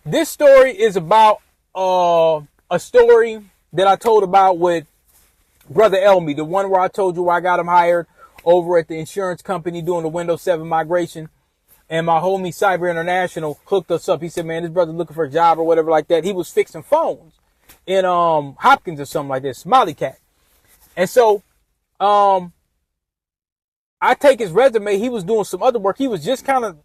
This story is about a story that I told about with Brother Elmi, the one where I told you where I got him hired over at the insurance company doing the Windows 7 migration. And my homie Cyber International hooked us up. He said, man, this brother looking for a job or whatever like that. He was fixing phones in Hopkins or something like this, Smiley Cat. And so I take his resume. He was doing some other work. He was just kind of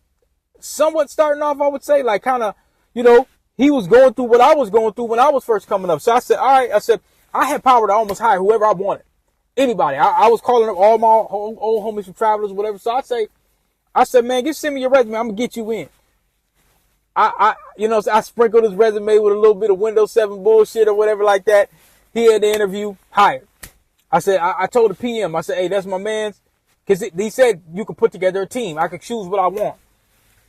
somewhat starting off, I would say, like kind of, you know, he was going through what I was going through when I was first coming up. So I said, all right, I said, I had power to almost hire whoever I wanted. Anybody. I was calling up all my old homies from Travelers, whatever. So I said, man, just send me your resume. I'm going to get you in. I sprinkled his resume with a little bit of Windows 7 bullshit or whatever like that. He had the interview, hired. I said, I told the PM, I said, hey, that's my man's. Because he said you can put together a team. I could choose what I want.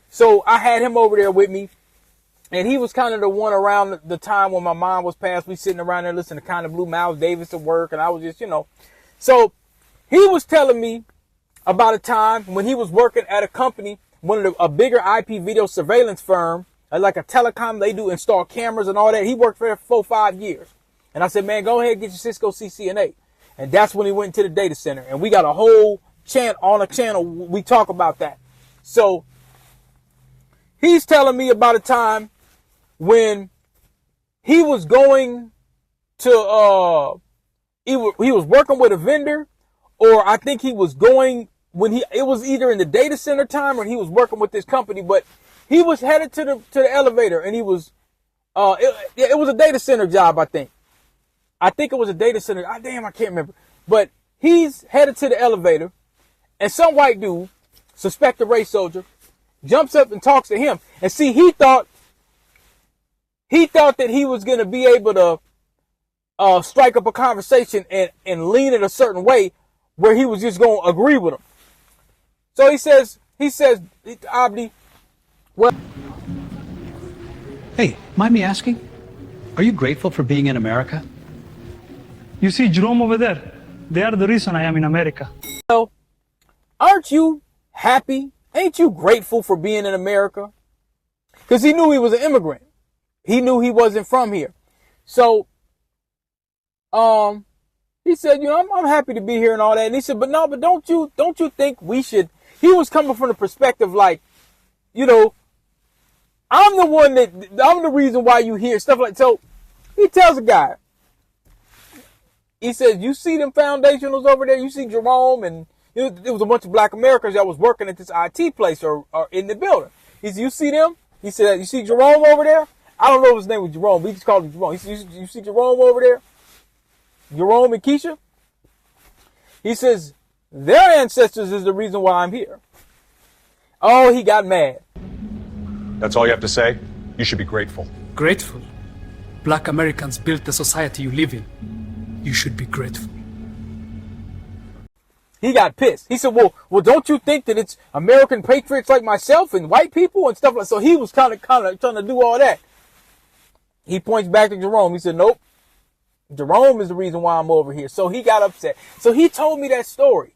So I had him over there with me. And he was kind of the one around the time when my mom was passed. We sitting around there listening to kind of Blue Miles Davis at work. And I was just, you know. So he was telling me about a time when he was working at a company, a bigger IP video surveillance firm, like a telecom. They do install cameras and all that. He worked for there for 4-5 years. And I said, man, go ahead and get your Cisco CCNA. And that's when he went to the data center. And we got a whole on a channel. We talk about that. So he's telling me about a time when he was going to, he was working with a vendor, or I think he was going it was either in the data center time or he was working with this company, but he was headed to the elevator, and he was, it was a data center job. I think it was a data center. I can't remember, but he's headed to the elevator, and some white dude, suspected race soldier, jumps up and talks to him. And see, he thought that he was going to be able to strike up a conversation and lean it a certain way where he was just going to agree with him. So he says, Abdi, well. Hey, mind me asking, are you grateful for being in America? You see Jerome over there? They are the reason I am in America. So, aren't you happy? Ain't you grateful for being in America? Because he knew he was an immigrant. He knew he wasn't from here. So, he said, you know, I'm happy to be here and all that. And he said, but don't you think we should? He was coming from the perspective like, you know, I'm the reason why you hear stuff like, so he tells a guy, he says, you see them foundationals over there? You see Jerome, and it was a bunch of black Americans that was working at this IT place or in the building. He said, you see them? He said, you see Jerome over there? I don't know if his name was Jerome. We just called him Jerome. He said, you see Jerome over there? Jerome and Keisha? He says, their ancestors is the reason why I'm here. Oh, he got mad. That's all you have to say? You should be grateful. Grateful? Black Americans built the society you live in. You should be grateful. He got pissed. He said, well, don't you think that it's American patriots like myself and white people and stuff like that? So he was kind of trying to do all that. He points back to Jerome. He said, nope. Jerome is the reason why I'm over here. So he got upset. So he told me that story.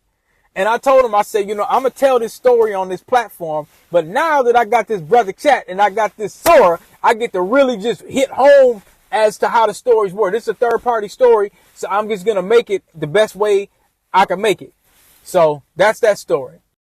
And I told him, I said, you know, I'm going to tell this story on this platform. But now that I got this brother chat and I got this Sora, I get to really just hit home as to how the stories work. This is a third party story. So I'm just going to make it the best way I can make it. So that's that story.